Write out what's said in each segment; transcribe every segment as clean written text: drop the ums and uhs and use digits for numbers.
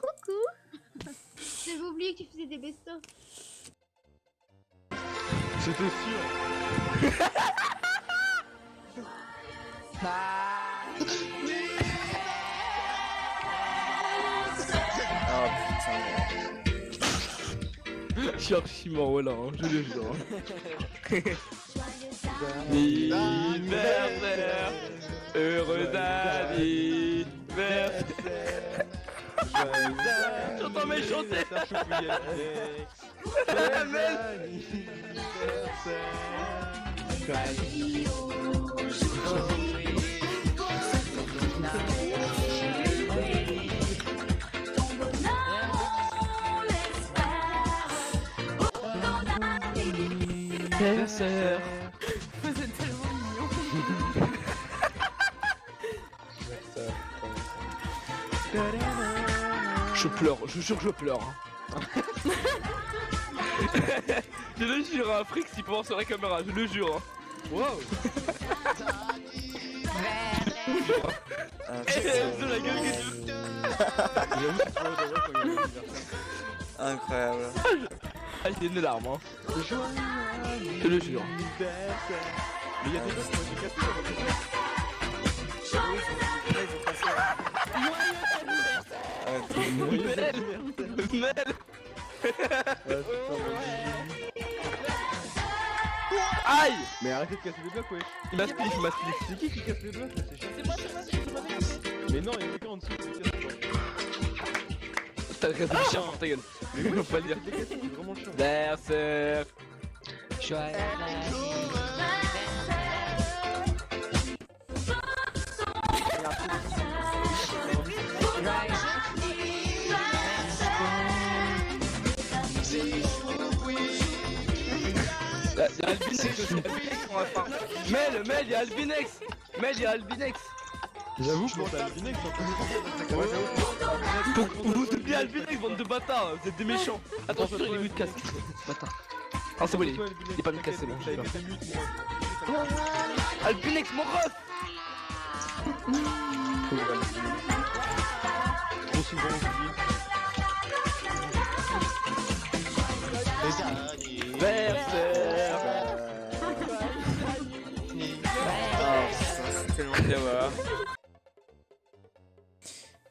Coucou. J'avais oublié que tu faisais des best-of. J'étais sûr. Oh putain. Je suis archi mort là, hein, je le jure. Anniversaire, heureux anniversaire. J'entends mes chanter. Anniversaire. Vous êtes tellement mignon. Je pleure, je jure que je pleure. Je le jure, hein, Frix, il peut voir sur la caméra, je le jure. Wow. De la gueule que Incroyable. Ah, j'ai une larme, hein. Je le jure. Mais y'a des gosses qui ont cassé Mel. Aïe. Mais arrêtez de casser les blocs, wesh. Il m'a split, il m'a split. C'est qui casse les blocs là? C'est chiant. Mais non, y'a quelqu'un en dessous qui casse les blocs. T'as le reste de chien pour ta gueule. Mais Faut oui, pas le dire. c'est cassé, c'est vraiment chiant. Anniversaire. Y'a Albinex aussi, Albinex on va faire. Mel, y'a Albinex. Mel, y'a Albinex. J'avoue que t'as Albinex en plus. Vous oubliez Albinex, bande de bâtards, vous êtes des méchants. Attention, il est mute casque. Bâtard. Ah, c'est bon, il est pas mute casque, c'est bon. j'ai peur. Albinex, mon ref. Trop souvent oublié. Anniversaire. C'est tellement bien, voilà.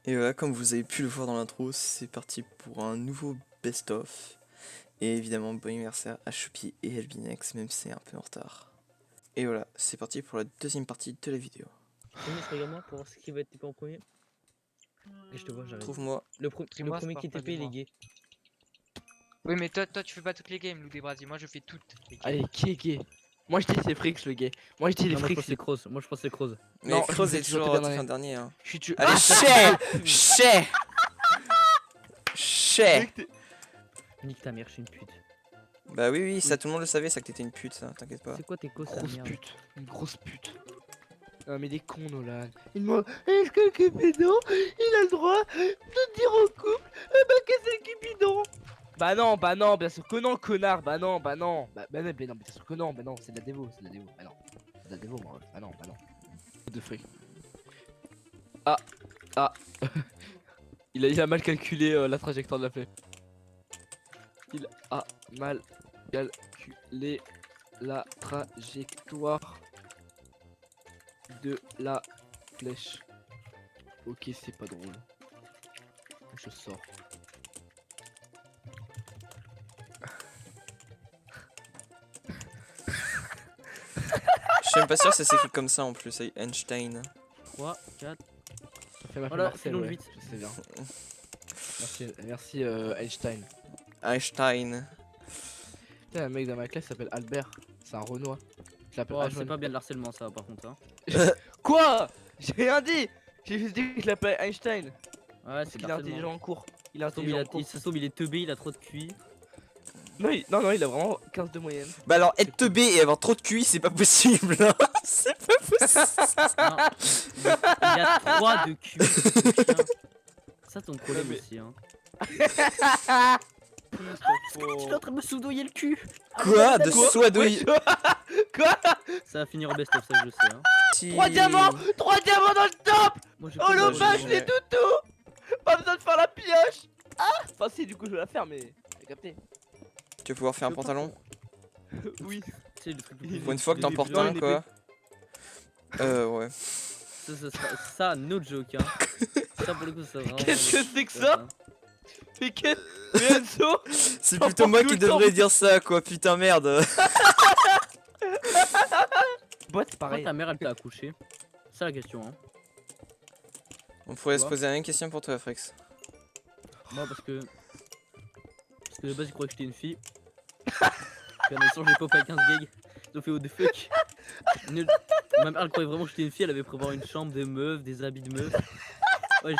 Et voilà, comme vous avez pu le voir dans l'intro, c'est parti pour un nouveau best-of. Et évidemment, bon anniversaire à Choupi et Albinex, même si c'est un peu en retard. Et voilà, c'est parti pour la deuxième partie de la vidéo. Regarde-moi pour voir ce qui va être TP en premier. Et je te vois, j'arrive. Trouve-moi. Le premier qui est TP, il est gay. Oui, mais toi, tu fais pas toutes les games, Lou Brasi. Moi, je fais toutes les games. Allez, qui est gay? Moi je dis c'est Frix le gay. Moi je dis les Non, moi je Frix. pense que c'est Cross. Moi je pense que c'est Cross. Mais Non, Cross je est suis toujours toujours bien fin dernier. Hein. Je suis tu. Allez, chais. Nique ta mère, je suis une pute. Bah oui, ça tout le monde le savait, ça que t'étais une pute, ça, t'inquiète pas. C'est quoi tes causes, Grosse merde? pute. Une grosse pute. Ah mais des cons Nolan. Il demande est-ce que le Cupidon il a le droit de dire au couple qu'est-ce que le Cupidon? Bah non, bien sûr que non, connard, bah non, non, bien sûr que non, bah non, c'est de la dévo, bah non, c'est de la dévo, moi, bah non. De fric. Ah, il a mal calculé la trajectoire de la flèche. Il a mal calculé la trajectoire de la flèche. Ok, c'est pas drôle. Je sors. Je suis même pas sûr que ça s'écrit comme ça en plus, Einstein. 3, 4. Ça fait ma Voilà, Marcel, filons le ouais, vite. je sais bien. Merci Einstein. Einstein. Putain, un mec dans ma classe s'appelle Albert. C'est un Renoir. Je l'appelle Oh, c'est Alphonse. pas bien de l'harcèlement ça par contre. Hein. Quoi? J'ai rien dit. J'ai juste dit que je l'appelle Einstein. Ouais, c'est Il de est l'harcèlement. intelligent en cours. Il est Ça se trouve, intelligent en cours. ça se trouve, il est teubé, il a trop de QI. Non, il a vraiment 15 de moyenne. Bah alors, être teubé et avoir trop de QI, c'est pas possible. Hein. C'est pas possible. Non, il a 3 de QI. ce chien. Ça ton problème mais- aussi hein. Tu Tu es en train de me soudoyer le cul. Quoi? De Quoi? soidoyer. Quoi? Ça va finir au best of ça je le sais hein. 3 diamants! 3 diamants dans le top! Moi, j'ai Oh pas le de- vache, les toutous! Pas besoin de faire la pieuvre! Enfin si, du coup je vais la faire, mais t'as capté. Tu vas pouvoir faire un Le pantalon? Oui. Tu sais, le truc le Pour Pour une fois que t'en portes Non, un, il est quoi. Ouais. Ça, no joke, hein. Ça, pour le coup, ça vraiment. Qu'est-ce que c'est que ça? Mais qu'est-ce... Mais Enzo. C'est T'en plutôt moi portes qui tout le temps. devrais dire ça, quoi. Putain, merde. Boîte Pourquoi pareil. ta mère, elle t'a accouché? C'est la question, hein. On pourrait se Quoi poser la même question pour toi, Frex. Moi, parce que de base, je croyais que j'étais une fille. Puis en instant, j'ai pop avec 15 gags. Ils ont fait what the fuck. Nul. Ma mère, elle croyait vraiment que j'étais une fille. Elle avait préparé une chambre de meuf, des habits de meuf. Ouais,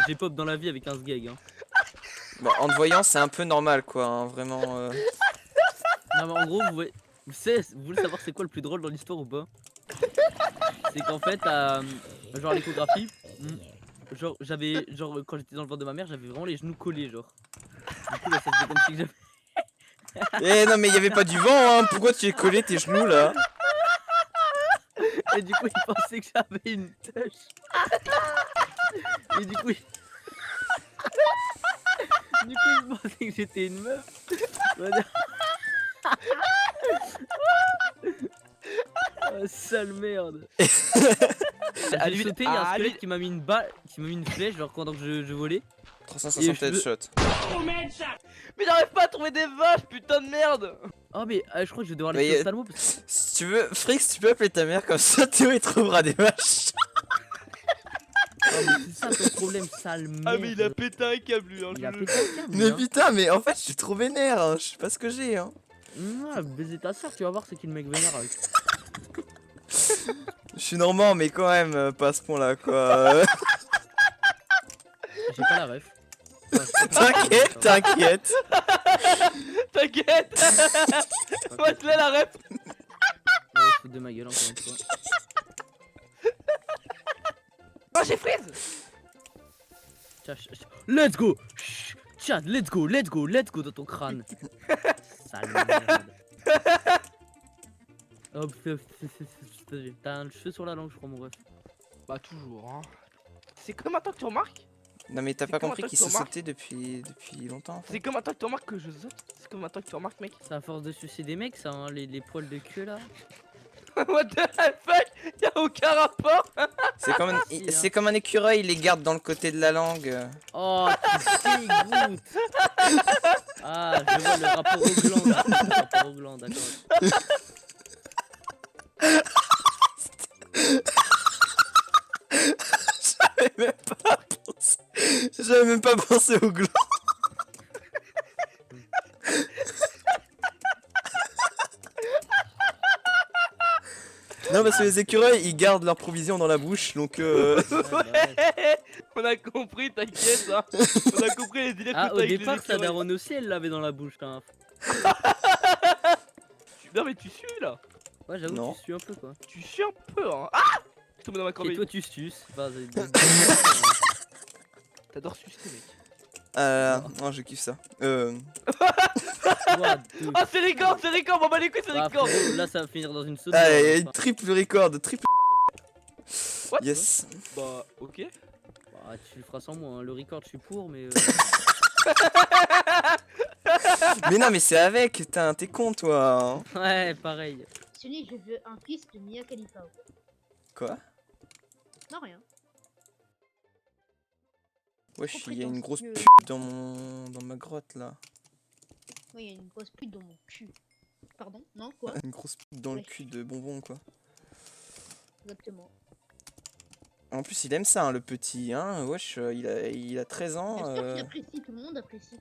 j'ai pop dans la vie avec 15 gags, hein. Bon, en te voyant, c'est un peu normal, quoi. Hein, vraiment. Non, mais en gros, vous voulez savoir c'est quoi le plus drôle dans l'histoire ou pas? C'est qu'en fait, genre à l'échographie, genre j'avais, genre quand j'étais dans le ventre de ma mère, j'avais vraiment les genoux collés, genre. Du coup, là, ça faisait comme si que j'avais. Eh non, mais il y avait pas du vent, hein. Pourquoi tu es collé tes genoux là? Et du coup, ils pensaient que j'avais une tâche. Et du coup, ils pensaient que j'étais une meuf. Voilà. Oh, sale merde. À J'ai lui- sauté, il y a un à squelette lui- qui m'a mis une balle, qui m'a mis une flèche, genre pendant que je volais. 360 Et je headshot. Mais j'arrive pas à trouver des vaches, putain de merde. Oh, mais je crois que je vais devoir Mais, aller au ophtalmo parce que. Si tu veux, Frix, tu peux appeler ta mère comme ça, Théo il trouvera des vaches. Oh, mais c'est ça ton problème, sale merde. Ah mais il a pété un câble lui, hein, Il a je- pété un câble, Mais hein. putain, mais en fait, je suis trop vénère. Hein. Je sais pas ce que j'ai. Hein. Baiser ta soeur, tu vas voir c'est qui le mec vénère avec. Je suis normand, mais quand même, pas à ce point-là, quoi. J'ai pas la ref. T'inquiète, t'inquiète. T'inquiète. Moi je l'ai la rep. Ouais, se foutre de ma gueule encore une fois. Oh j'ai freeze. Let's go! Chut, Chat, let's go dans ton crâne. Sale merde. Hop, t'as un cheveu sur la langue, je crois, mon ref. Bah toujours hein. C'est comme un temps que tu remarques. Non, mais t'as C'est pas comme compris un qu'il truc se sur Mars. sautait depuis longtemps. En fait. C'est comme un temps que tu remarques que je saute. C'est comme un temps que tu remarques mec. C'est à force de sucer des mecs, ça, hein, les poils de queue là. What the fuck. Y'a aucun rapport. C'est comme, Si, hein. c'est comme un écureuil, il les garde dans le côté de la langue. Oh, tu dégoûtes. Ah, je vois le rapport au gland. Le rapport au gland, d'accord. J'avais même pas pensé au gland. Non, parce que les écureuils ils gardent leur provision dans la bouche donc. Ouais, bah ouais. On a compris, t'inquiète hein. On a compris les délires Ah, que au t'as avec départ, les sa écureuils. daronne aussi, elle l'avait dans la bouche, hein. Non mais tu suis là. Ouais, j'avoue, Non. tu sues un peu quoi. Tu suis un peu hein. Ah. Je tombe dans ma Et corbeille. toi, tu suces. Vas-y, T'adores sucer mec. Non, je kiffe ça. What the Ah c'est record, bon bah les couilles c'est Bah, record. frérot, là ça va finir dans une saute. Allez, triple record, triple. What? Yes. Bah ok. Bah, tu le feras sans moi, hein. Le record je suis pour, mais. Mais non, mais c'est avec, putain, t'es con toi. Hein. Ouais, pareil. Sony, je veux un fils de Mia Khalifa. Quoi? Non, rien. Wesh, Trop il y a une grosse prétentieux. pute dans ma grotte là. Oui, il y a une grosse pute dans mon cul. Pardon? Non, quoi? Une grosse pute dans le Wesh. cul de bonbon quoi. Exactement. En plus, il aime ça, hein, le petit. Hein. Wesh, il a 13 ans. Bien sûr qu'il apprécie, tout le monde apprécie.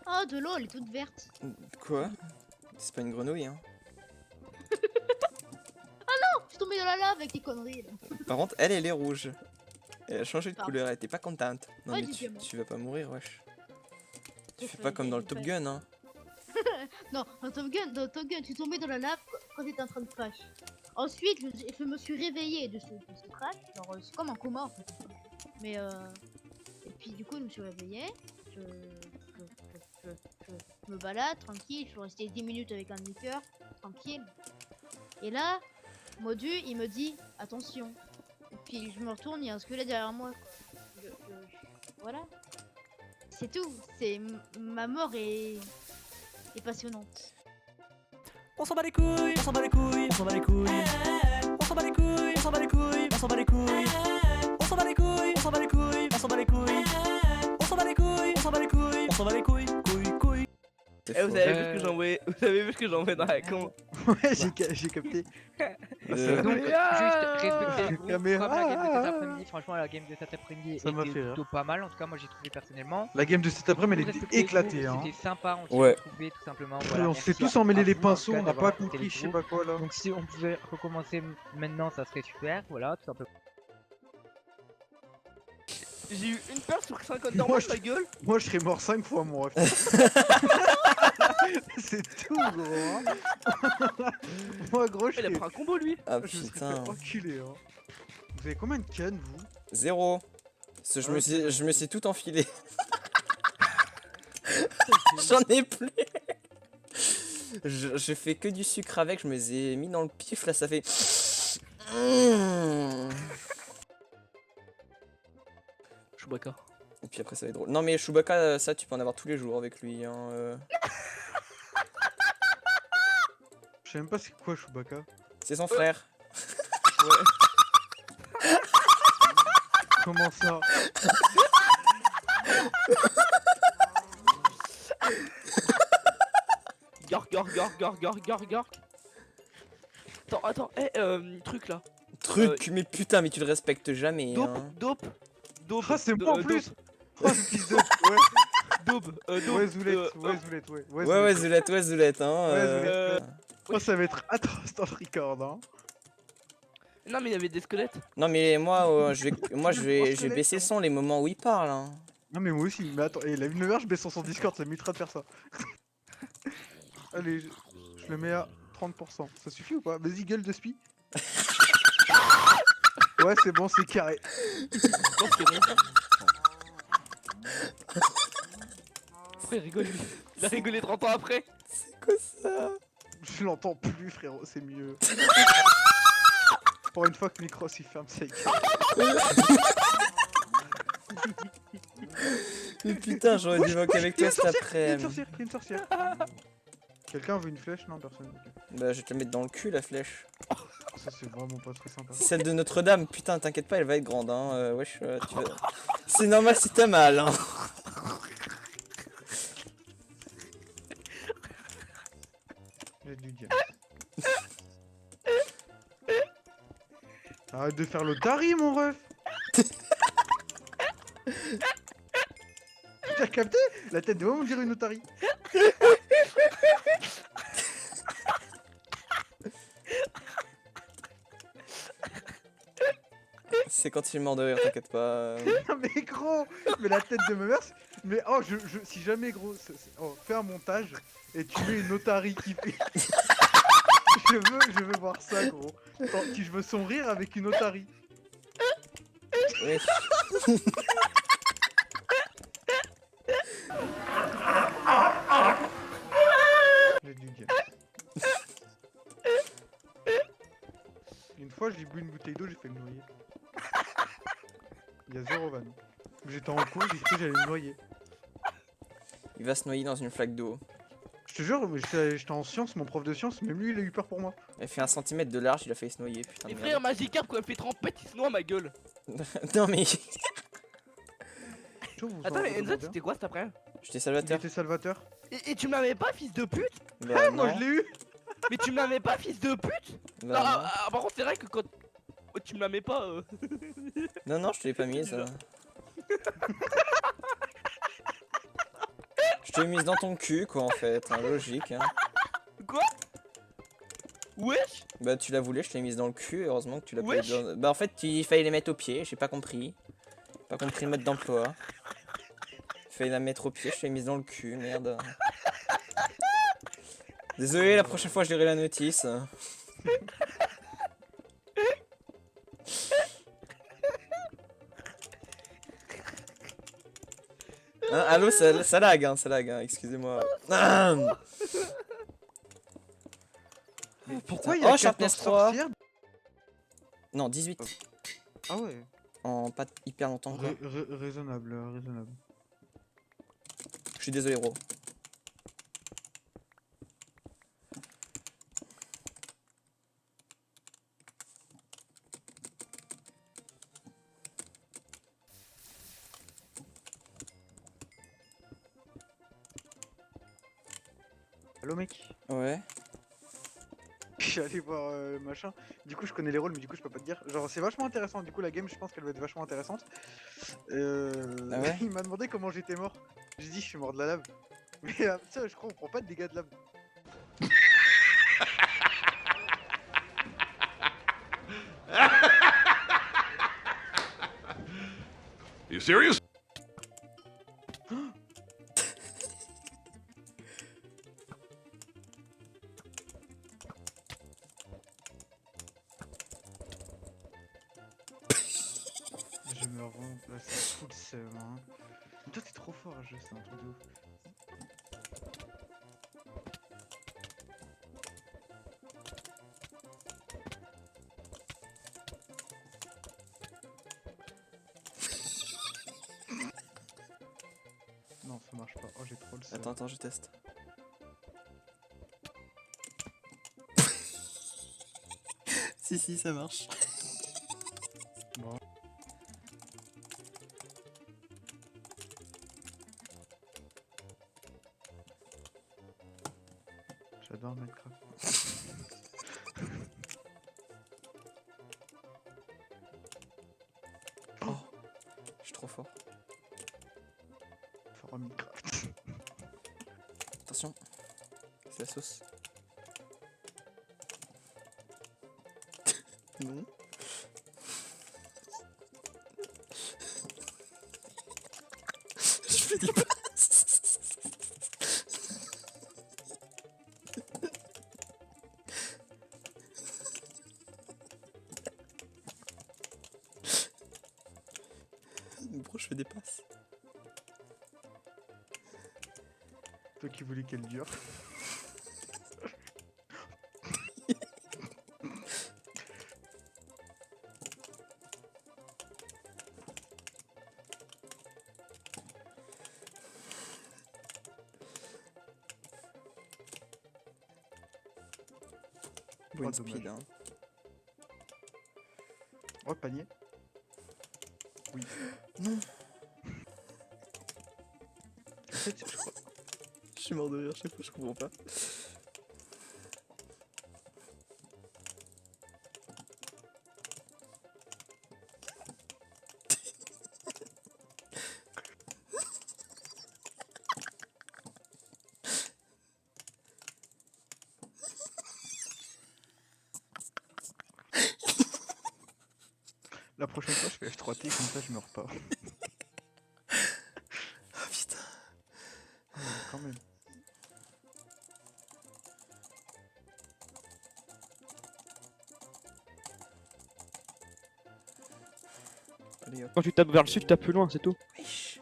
Oh, de l'eau, elle est toute verte. Quoi? C'est pas une grenouille, hein. Je suis tombée dans la lave avec tes conneries là. Par contre, elle est rouge. Elle a changé de Pardon. couleur, elle était pas contente. Non, Ouais, mais dis-moi. tu vas pas mourir, wesh. Tu J'ai fais fait- pas comme dans le j'ai Top fait- Gun, hein. Non, dans Top Gun, je suis tombée dans la lave quand t'étais en train de crash. Ensuite, je me suis réveillée de ce crash. Genre, c'est comme un coma en fait. Mais et puis du coup, je me suis réveillée. Je me balade tranquille. Je suis restée 10 minutes avec un demi-cœur, tranquille. Et là, Modu, il me dit attention. Et puis je me retourne, il y a un squelette derrière moi. Quoi. Voilà. C'est tout. C'est ma mort est passionnante. On s'en bat les couilles, on s'en bat les couilles, on s'en bat les couilles. On s'en bat les couilles, on s'en bat les couilles, on s'en bat les couilles. On s'en bat les couilles, on s'en bat les couilles, on s'en bat les couilles. On s'en bat les couilles, on s'en bat les couilles, on s'en bat les couilles, couilles, couilles. C'est Eh, vous faux. avez vu ce que j'ai envoyé? Vous avez vu ce que j'ai envoyé dans la con? Ouais, j'ai capté. Donc, juste respecter le groupe. Caméra. Comme la game de cet après-midi, franchement, la game de cet après-midi Ça m'a était fait rire. plutôt pas mal. En tout cas, moi j'ai trouvé personnellement. La game de cet après-midi, elle était Respecter le éclatée. groupe, Hein. C'était sympa, on s'est Ouais. retrouvés tout simplement. Après, Voilà, on s'est merci tous à- emmêlés à les vous, en tout pinceaux, cas, on n'a d'avoir pas écouté compris, le je sais groupe. pas quoi là. Donc si on pouvait recommencer maintenant, ça serait super. Voilà, tout simplement. J'ai eu une peur sur 50 Moi, dans je- ma gueule. Moi, je serais mort 5 fois, mon ref. C'est tout, gros. Hein. Moi, gros, je Il a serais. pris un combo lui. Ah Je me serais putain. fait enculer. Hein. Vous avez combien de cannes, vous? 0. Parce que je me suis tout enfilé. J'en ai plus. Je fais que du sucre avec, je me les ai mis dans le pif, là ça fait... Chewbacca. Et puis après ça va être drôle. Non mais Chewbacca, ça tu peux en avoir tous les jours avec lui. Hein, Je sais même pas c'est quoi Chewbacca. C'est son frère. Comment ça? Gork. Attends, truc là. Truc, mais putain, mais tu le respectes jamais. Dope, Hein. dope. Ah, c'est moi en plus! Oh, ce fils de. Ouais, Dope, ouais, Zoulette, ouais, Zoulette, ouais. Ouais, Zoulette, hein. Ouais, Oh, ça va être atroce dans le record, hein. Non mais il y avait des squelettes. Non mais moi, je vais baisser le son les moments où il parle. Hein. Non, mais moi aussi, mais attends, et la 1h, je baisse sur son Discord, ça m'évitera de faire ça. Allez, je le mets à 30%. Ça suffit ou pas? Vas-y, gueule de spi. Ouais, c'est bon, c'est carré. Pourquoi il rigole lui? Il a rigolé 30 ans après. C'est quoi ça? Je l'entends plus, frérot, c'est mieux. Pour une fois que Micros il ferme sa gueule. Mais putain, j'aurais dû évoquer avec toi cet après. Il y a une sorcière. Quelqu'un veut une flèche? Non, personne. Ok. Bah, je vais te la mettre dans le cul la flèche. Ça, c'est vraiment pas très sympa. C'est celle de Notre-Dame, putain, t'inquiète pas, elle va être grande. Hein. Wesh, c'est normal si t'as mal. Hein. J'ai du diable. Arrête de faire l'Otari, mon ref. T'as capté? La tête de homme, on dirait une Otari. C'est quand il est mort de rire, t'inquiète pas. Non mais gros, mais la tête de ma mère, mais oh si jamais gros, oh, fais un montage et tu mets une Otari qui fait. je veux voir ça gros. Attends, je veux son rire avec une Otari. Oui. J'ai du diable. Une fois j'ai bu une bouteille d'eau, j'ai fait me noyer. Il y a 0 vanne. J'étais en cours, j'ai cru que j'allais me noyer. Il va se noyer dans une flaque d'eau. Je te jure, mais j'étais en sciences, mon prof de sciences, même lui il a eu peur pour moi. Elle fait 1 centimètre de large, il a failli se noyer, putain Et de frère, merde. Magikarp quand elle fait trempette, il se noie ma gueule. Non mais, Attends, mais Enzo, c'était quoi cet après? j'étais Il salvateur. était salvateur. Et tu me l'avais pas, fils de pute? Bah Moi non, je l'ai eu. Mais tu me l'avais pas, fils de pute? bah non. Par contre, c'est vrai que quand tu me la mets pas. Non, non, je te l'ai pas mise. Je te l'ai mise dans ton cul, quoi, en fait. Hein, logique. Hein. Quoi? Wesh? Bah, tu la voulais, je te l'ai mise dans le cul. Heureusement que tu l'as pas Wesh. mis dans... Bah, en fait, il fallait les mettre au pied. J'ai pas compris. Pas compris le mode d'emploi. Il fallait la mettre au pied, je te l'ai mise dans le cul. Merde. Désolé, la prochaine fois, je lirai la notice. Hein, allô, ça lag, hein, excusez-moi. Ah, Mais pourquoi il y a Oh, 14 Sharpness 3. sorcières? non, 18. Ah ouais. En pas hyper longtemps, quoi. Raisonnable. suis désolé, gros. Allo mec. Ouais. Je suis allé voir machin. Du coup, je connais les rôles, mais du coup, je peux pas te dire. Genre, c'est vachement intéressant. Du coup, la game, je pense qu'elle va être vachement intéressante. Ah ouais Il m'a demandé comment j'étais mort. J'ai dit, je suis mort de la lave. Mais ça, je crois, on prend pas de dégâts de lave. You serious? Je me rends. Là, c'est fou le seum, hein. Mais toi, t'es trop fort à ce jeu, c'est un truc de ouf. Non, ça marche pas. Oh, j'ai trop le seum. Attends, je teste. Si, ça marche. Bon. J'adore Minecraft. Oh, je suis trop fort. Fort Minecraft. Attention, c'est la sauce. Non. Je fais des passes. Bro, je fais des passes. Toi qui voulais qu'elle dure. Bon, Oh, speed, dommage. hein. Oh, panier. Oui. Non. En fait, je crois. Je suis mort de rire chaque fois, je comprends pas. La prochaine fois, je fais F3T, comme ça, je meurs pas. Ah putain. Ah, quand même. Allez hop. Quand tu tapes vers le sud, tu tapes plus loin, c'est tout. Wesh.